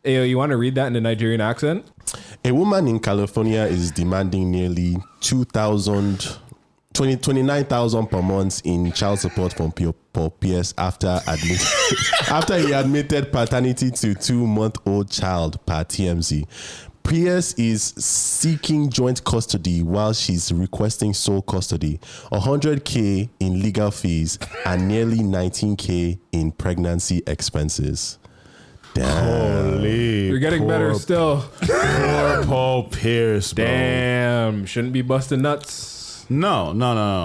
Hey, you want to read that in the Nigerian accent? A woman in California is demanding nearly 29,000 per month in child support from Paul Pierce after he admitted paternity to 2-month-old child per TMZ. Pierce is seeking joint custody while she's requesting sole custody, $100K in legal fees, and nearly $19K in pregnancy expenses. Damn. Holy, You're getting better still. Poor Paul Pierce, bro. Damn. Shouldn't be busting nuts. No.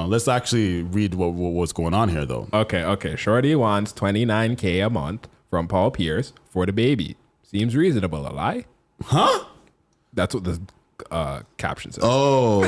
Let's actually read what's going on here, though. Okay. Shorty wants $29K a month from Paul Pierce for the baby. Seems reasonable, a lie? Huh? That's what the caption says. Oh.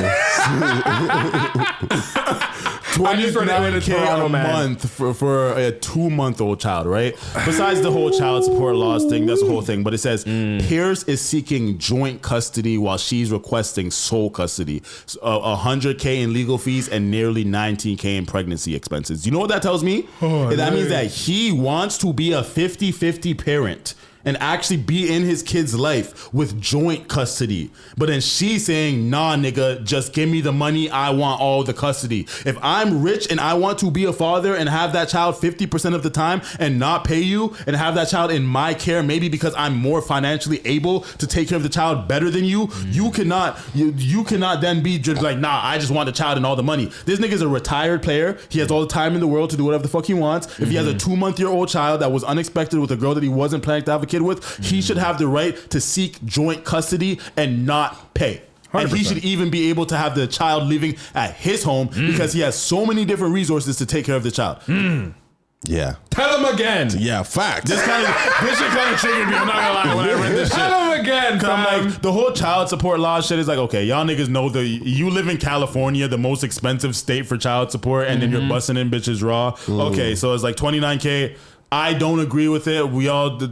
29K a month for a 2-month-old child, right? Besides the whole child support laws thing, that's the whole thing. But it says Pierce is seeking joint custody while she's requesting sole custody. $100K in legal fees and nearly $19K in pregnancy expenses. You know what that tells me? That means that he wants to be a 50-50 parent and actually be in his kid's life with joint custody. But then she's saying, nah, nigga, just give me the money. I want all the custody. If I'm rich and I want to be a father and have that child 50% of the time and not pay you and have that child in my care, maybe because I'm more financially able to take care of the child better than you, you cannot then be just like, nah, I just want the child and all the money. This nigga's a retired player. He has all the time in the world to do whatever the fuck he wants. If he has a 2-month-old child that was unexpected with a girl that he wasn't planning to have a kid with, he should have the right to seek joint custody and not pay. 100%. And he should even be able to have the child living at his home because he has so many different resources to take care of the child. Yeah. Tell him again. Yeah, facts. This shit kind of triggered me. I'm not gonna lie when I read this shit. Tell him again, I'm like, the whole child support law shit is like, okay, y'all niggas know you live in California, the most expensive state for child support, and then you're busting in bitches raw. Okay, so it's like $29K. I don't agree with it.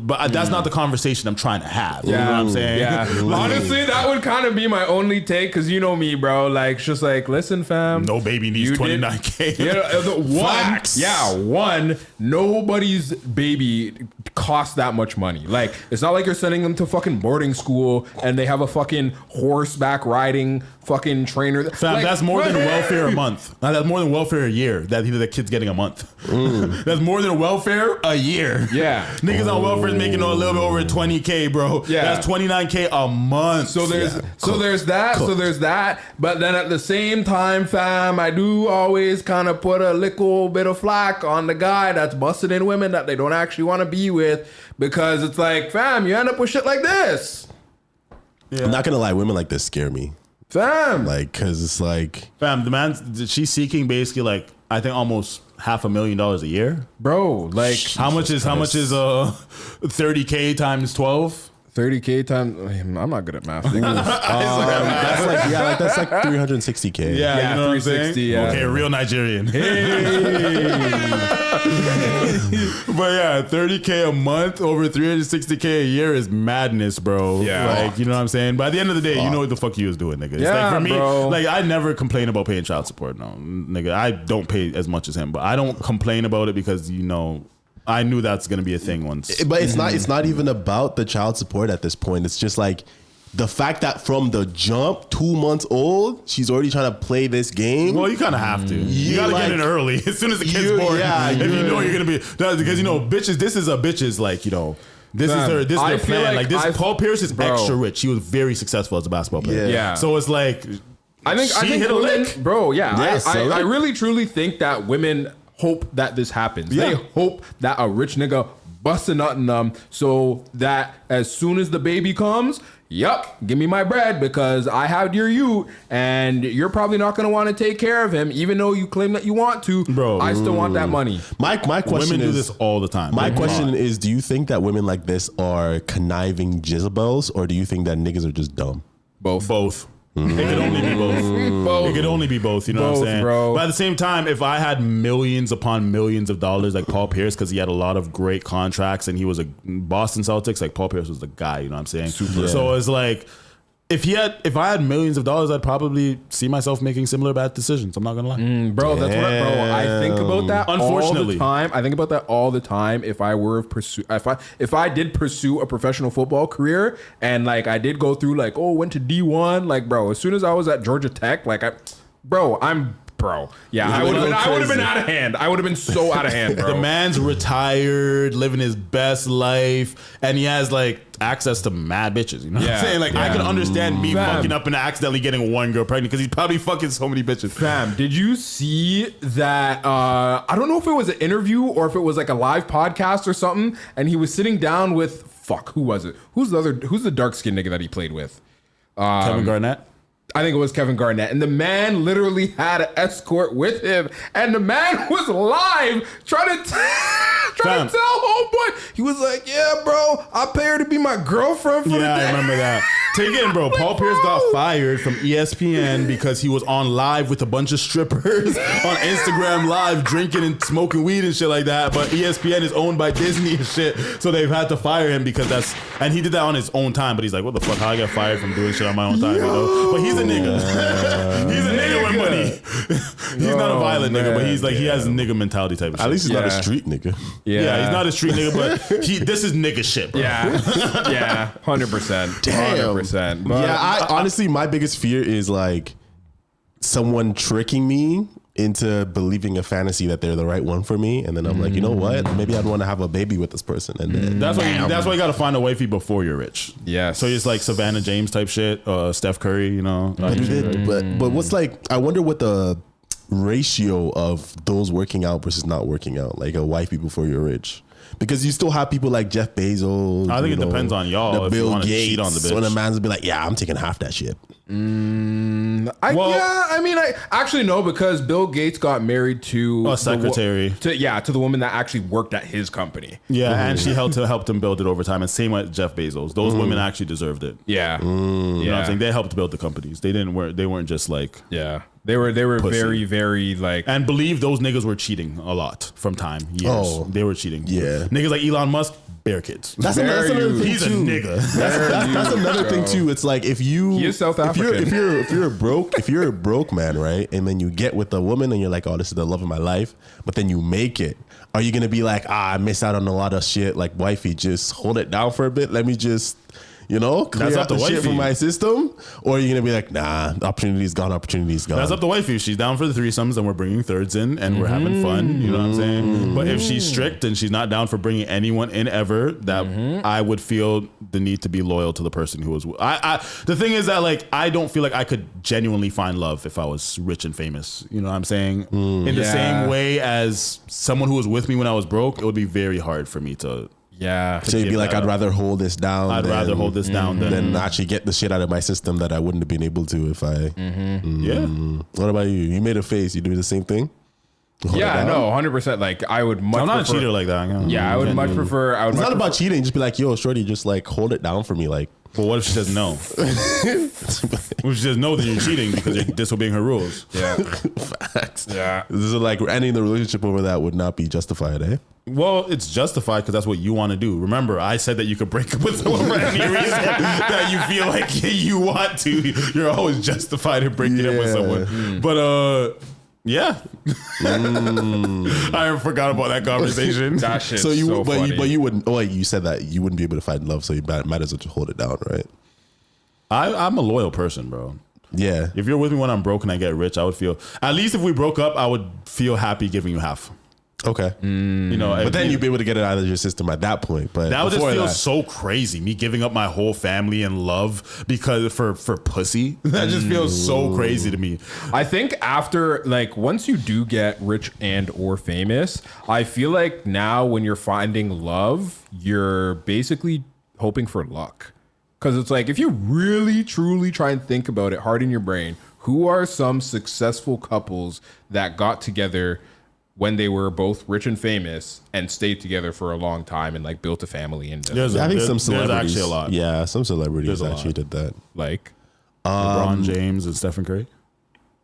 But that's not the conversation I'm trying to have. Yeah, you know what I'm saying? Yeah. Honestly, that would kind of be my only take because you know me, bro. Like, just like, listen, fam. No baby needs $29K. One, nobody's baby costs that much money. Like, it's not like you're sending them to fucking boarding school and they have a fucking horseback riding fucking trainer. Fam, like, that's more than welfare a month. That's more than welfare a year that the kid's getting a month. That's more than welfare a year. Yeah. Niggas on welfare is making a little bit over $20K, bro. Yeah. That's $29K a month. So there's that. But then at the same time, fam, I do always kind of put a little bit of flack on the guy that's busting in women that they don't actually want to be with because it's like, fam, you end up with shit like this. Yeah. I'm not gonna lie, women like this scare me. Fam. Like, cause it's like, fam, the man, she's seeking basically like, I think almost $500,000 a year. Bro, like how much is 30K times 12? 30K times. I'm not good at math. that's like 360K. Yeah, you know 360. Yeah. Okay, real Nigerian. Hey. But yeah, 30K a month over 360K a year is madness, bro. Yeah, like, you know what I'm saying. By the end of the day, you know what the fuck you was doing, nigga. It's yeah, like for me, bro. like I never complain about paying child support. No, nigga, I don't pay as much as him, but I don't complain about it because I knew that's gonna be a thing once. But it's not. It's not even about the child support at this point. It's just like the fact that from the jump, 2 months old, she's already trying to play this game. Well, you kind of have to. You gotta get in early as soon as the kid's born. Yeah, if you know you're gonna be because bitches. This is a bitch's This is their plan. Like this, Paul Pierce is extra rich. He was very successful as a basketball player. Yeah. So it's like I think hit a women, lick, bro. Yeah, yes, I really truly think that women hope that this happens. Yeah. They hope that a rich nigga busts a nut in them so that as soon as the baby comes, give me my bread because I have your youth and you're probably not going to want to take care of him even though you claim that you want to. Bro, I still want that money. My question women is, do this all the time. My question is, do you think that women like this are conniving Jezebels or do you think that niggas are just dumb? Both. It could only be both. It could only be both. You know what I'm saying? Bro. But at the same time, if I had millions upon millions of dollars like Paul Pierce, because he had a lot of great contracts and he was a Boston Celtics, like Paul Pierce was the guy. You know what I'm saying? So it's like, if I had millions of dollars, I'd probably see myself making similar bad decisions. I'm not gonna lie, bro. That's what I think about that. Unfortunately. all the time. I think about that all the time. If I did pursue a professional football career, and like I did go through like went to D1, like bro. As soon as I was at Georgia Tech, like yeah, I would have been out of hand. I would have been so out of hand, bro. The man's retired, living his best life, and he has like access to mad bitches. You know what I'm saying? Like I can understand me fucking up and accidentally getting one girl pregnant because he's probably fucking so many bitches. Fam, did you see that? I don't know if it was an interview or if it was like a live podcast or something. And he was sitting down with who was it? Who's the dark skinned nigga that he played with? Kevin Garnett. I think it was Kevin Garnett, and the man literally had an escort with him, and the man was live trying to tell homeboy. He was like, "Yeah, bro, I pay her to be my girlfriend for the day." I remember that. Take it in, bro. Paul Pierce got fired from ESPN because he was on live with a bunch of strippers on Instagram Live, drinking and smoking weed and shit like that. But ESPN is owned by Disney and shit, so they've had to fire him because and he did that on his own time. But he's like, "What the fuck? How I get fired from doing shit on my own time?" You know? But he's a nigga. He's a nigga with money. He's not a violent nigga, but he's like he has a nigga mentality type of shit. At least he's not a street nigga. Yeah, he's not a street nigga, but this is nigga shit, bro. Yeah, 100%. Damn. 100%. But I honestly, my biggest fear is like someone tricking me into believing a fantasy that they're the right one for me, and then I'm like, you know what? Maybe I'd want to have a baby with this person, and then that's why you got to find a wifey before you're rich. Yeah. So it's like Savannah James type shit, Steph Curry, you know. But what's like? I wonder what the ratio of those working out versus not working out, like a wifey before you're rich. Because you still have people like Jeff Bezos. I think it depends on y'all if you want to cheat on the bitch. When a man's be like, yeah, I'm taking half that shit. I actually no, because Bill Gates got married to a secretary. To the woman that actually worked at his company. Yeah, and she helped him build it over time. And same with Jeff Bezos. Those women actually deserved it. Yeah. You know what I'm saying? They helped build the companies. They weren't just like They were pussy. very, very like, and believe those niggas were cheating a lot from time years. They were cheating. Yeah, niggas like Elon Musk, bear kids. That's another thing. He's a nigga. That's another thing too. It's like if you he is South African. If you're a broke man, right, and then you get with a woman and you're like, oh, this is the love of my life, but then you make it. Are you gonna be like, I missed out on a lot of shit? Like, wifey, just hold it down for a bit. Let me just, clear out the shit from my system. Or are you gonna be like, nah, opportunity's gone. That's up to wifey. If she's down for the threesomes and we're bringing thirds in and we're having fun, you know what I'm saying? But if she's strict and she's not down for bringing anyone in ever, that I would feel the need to be loyal to the person who was. The thing is that like I don't feel like I could genuinely find love if I was rich and famous. You know what I'm saying? In the same way as someone who was with me when I was broke, it would be very hard for me to. Yeah. So you'd be like, I'd rather hold this down. I'd rather hold this down than actually get the shit out of my system that I wouldn't have been able to if I. Yeah. What about you? You made a face. You do the same thing? Yeah, no, 100%. Like I would much. I'm not a cheater like that. Yeah, I would much prefer. It's not about cheating. Just be like, yo, shorty, just like hold it down for me, like. Well, what if she says no? What if she says no, then you're cheating because you're disobeying her rules. Yeah. Facts. Yeah. This is like ending the relationship over that would not be justified, eh? Well, it's justified because that's what you want to do. Remember, I said that you could break up with someone for any reason that you feel like you want to. You're always justified in breaking up with someone. But, yeah. I forgot about that conversation. That shit's so you, so but you wouldn't. Oh, you said that you wouldn't be able to find love, so you might as well just hold it down, right? I'm a loyal person, bro. Yeah. If you're with me when I'm broke and I get rich, I would feel. At least if we broke up, I would feel happy giving you half. Okay. But then you'd be able to get it out of your system at that point. But that would just feel so crazy. Me giving up my whole family and love because for pussy. That just feels so crazy to me. I think after like once you do get rich and or famous, I feel like now when you're finding love, you're basically hoping for luck. Because it's like if you really truly try and think about it hard in your brain, who are some successful couples that got together when they were both rich and famous and stayed together for a long time and like built a family? And I think some celebrities, there's actually a lot. Yeah, some celebrities actually did that. Like LeBron James and Stephen Curry.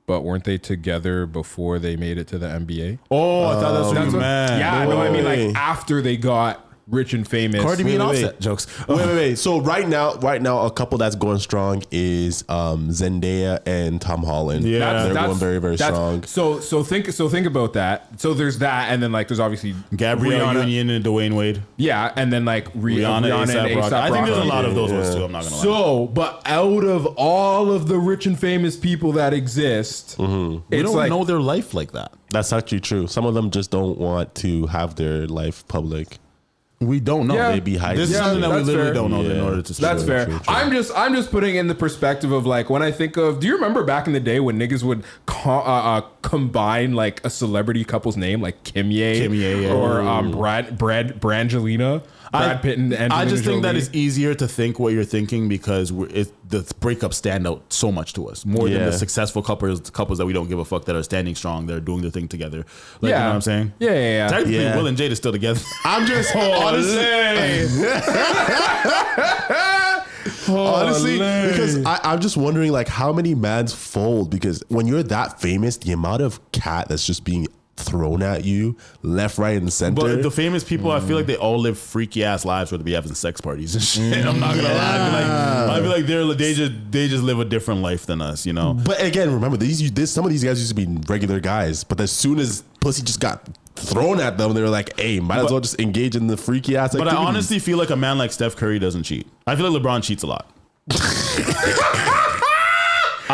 But weren't they together before they made it to the NBA? Oh, I thought that's what you meant. Yeah, no, I mean like after they got rich and famous. Cardi B and wait, Offset jokes. Wait. So right now, a couple that's going strong is Zendaya and Tom Holland. Yeah. they're going very, very strong. So think about that. So there's that, and then like there's obviously Gabrielle Rihanna. Union and Dwayne Wade. Yeah, and then like Rihanna and A$AP Rocky. I think there's a lot of those Yeah. ones too. I'm not gonna lie. So, but out of all of the rich and famous people that exist, We it's don't like know their life like that. That's actually true. Some of them just don't want to have their life public. We don't know. Yeah. They be hiding. This is Yeah, something that we that's literally fair. don't know in Yeah. order to speak. that's fair. true. I'm just putting in the perspective of like when I think of. Do you remember back in the day when niggas would combine like a celebrity couple's name, like Kimye, yeah. or Brangelina, Brad Pitt and Angelina I just think that Jolie? it's easier to think what you're thinking because the breakups stand out so much to us more than Yeah. the successful couples that we don't give a fuck that are standing strong, that are doing their thing together. Like, you know what I'm saying? Yeah. Technically, Yeah. Will and Jade is still together. I'm just honestly, because I'm just wondering like how many mans fold, because when you're that famous, the amount of cat that's just being thrown at you left, right, and center. But the famous people, I feel like they all live freaky ass lives where they be having sex parties and shit. I'm not gonna lie. I feel like they just live a different life than us, you know. But again, remember some of these guys used to be regular guys, but as soon as pussy just got thrown at them, they were like, "Hey, might as well just engage in the freaky ass." But I activities. honestly feel like a man like Steph Curry doesn't cheat. I feel like LeBron cheats a lot.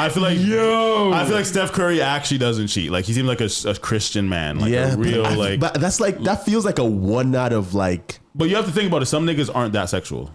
I feel like Steph Curry actually doesn't cheat. Like he seems like a Christian man, like a real but that's like that feels like a one out of like. But you have to think about it. Some niggas aren't that sexual.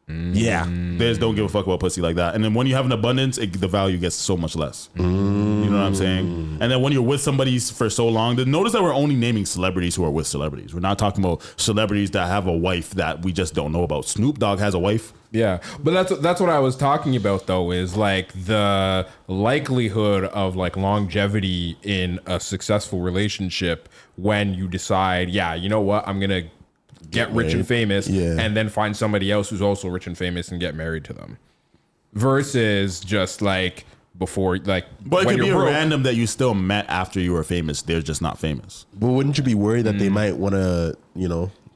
Yeah, They just don't give a fuck about pussy like that. And then when you have an abundance, the value gets so much less. You know what I'm saying? And then when you're with somebody for so long, notice that we're only naming celebrities who are with celebrities. We're not talking about celebrities that have a wife that we just don't know about. Snoop Dogg has a wife. Yeah, but that's what I was talking about though, is like the likelihood of like longevity in a successful relationship when you decide, yeah, you know what, I'm gonna get rich and famous, and then find somebody else who's also rich and famous and get married to them, versus just like before, like. But it when could be you're a broke. random that you still met after you were famous. They're just not famous. but wouldn't you be worried that they might want to,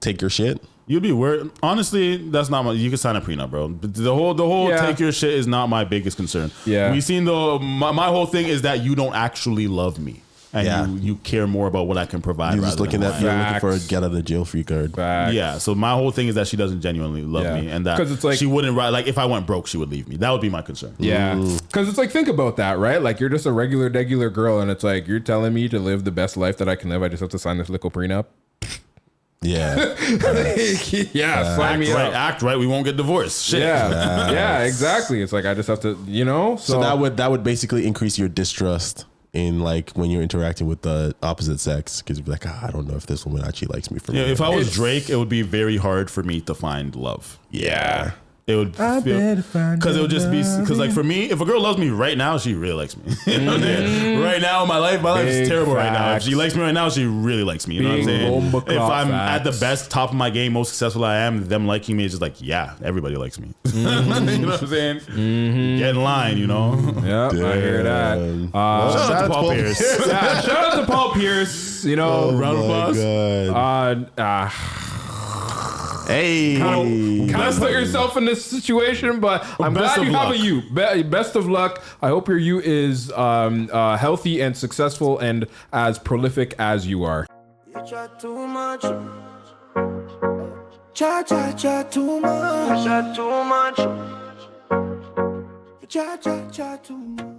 take your shit? You'd be worried. Honestly, that's not my. You can sign a prenup, bro. But the whole Yeah. take your shit is not my biggest concern. Yeah. We seen my whole thing is that you don't actually love me, and you care more about what I can provide. You're just rather looking than at what I you're am. looking for a get out of jail free card. Facts. Yeah. So my whole thing is that she doesn't genuinely love Yeah. me, and that 'Cause it's like- she wouldn't. Like if I went broke, she would leave me. That would be my concern. Yeah, because it's like, think about that, right? Like you're just a regular girl, and it's like you're telling me to live the best life that I can live. I just have to sign this little prenup. Yeah, Yeah, sign me up. Act right. We won't get divorced. Shit. Yeah, yeah, exactly. It's like I just have to, so that would basically increase your distrust in like when you're interacting with the opposite sex, because you'd be like, I don't know if this woman actually likes me for Yeah. real. If I was Drake, it would be very hard for me to find love. Yeah. It would feel because it would just be because like for me, if a girl loves me right now, she really likes me. You know what I'm saying? Right now, my life is Big terrible right now. If facts. she likes me right now, she really likes me. You know what I'm Big saying? bomba If I'm clock at the facts. best, top of my game, most successful I am, them liking me is just like, yeah, everybody likes me. You know what I'm saying? Get in line, you know. Yeah, I hear that. Shout out to Paul Pierce. Yeah, shout out to Paul Pierce. Round of applause. God. Hey, Kind of put yourself in this situation, but I'm Best glad of you have luck. a you. Best of luck. I hope your you is healthy and successful and as prolific as you are. You chat too much. Chat too much. Chat too much. Chat too much.